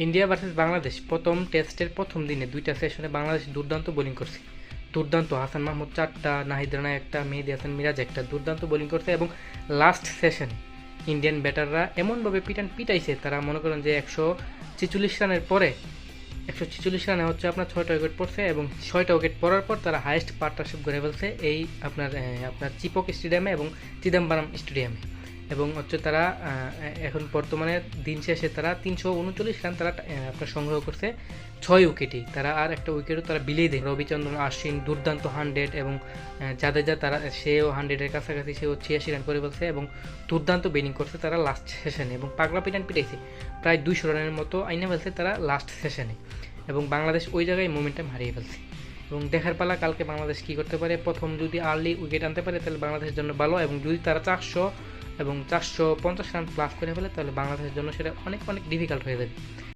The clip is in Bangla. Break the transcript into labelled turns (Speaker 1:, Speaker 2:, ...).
Speaker 1: ইন্ডিয়া ভার্সেস বাংলাদেশ প্রথম টেস্টের প্রথম দিনে দুইটা সেশনে বাংলাদেশ দুর্দান্ত বোলিং করছে। দুর্দান্ত হাসান মাহমুদ 4টা, নাহিদ রানা একটা, মেহেদী হাসান মিরাজ একটা, দুর্দান্ত বোলিং করছে। এবং লাস্ট সেশনে ইন্ডিয়ান ব্যাটাররা এমনভাবে পিটাইছে, তারা মনে করেন যে 146 রানের পরে 146 রানে হচ্ছে আপনার 6টা উইকেট পড়ছে, এবং 6টা উইকেট পড়ার পর তারা হাইয়েস্ট পার্টনারশিপ করে ফেলছে এই আপনার চিপক স্টেডিয়ামে এবং চিদম্বরম স্টেডিয়ামে। এবং হচ্ছে তারা এখন বর্তমানে দিন শেষে তারা 339 রান তারা আপনার সংগ্রহ করছে 6 উইকেটেই। তারা আর একটা উইকেটও তারা বিলিয়ে দেয়। রবিচন্দ্রন আশ্বিন দুর্দান্ত 100, এবং জাদেজা সেও 100-এর কাছাকাছি, সেও 86 রান করে ফেলছে এবং দুর্দান্ত বোলিং করছে তারা লাস্ট সেশনে, এবং পাগলা পিটাইছে প্রায় 200 রানের মতো আইনে ফেলছে তারা লাস্ট সেশনে। এবং বাংলাদেশ ওই জায়গায় মোমেন্টাম হারিয়ে ফেলছে। এবং দেখার পালা কালকে বাংলাদেশ কী করতে পারে। প্রথম যদি আর্লি উইকেট আনতে পারে তাহলে বাংলাদেশের জন্য ভালো, এবং যদি তারা 400 এবং 450 রান প্লাস করে ফেলে তাহলে বাংলাদেশের জন্য সেটা অনেক অনেক ডিফিকাল্ট হয়ে যাবে।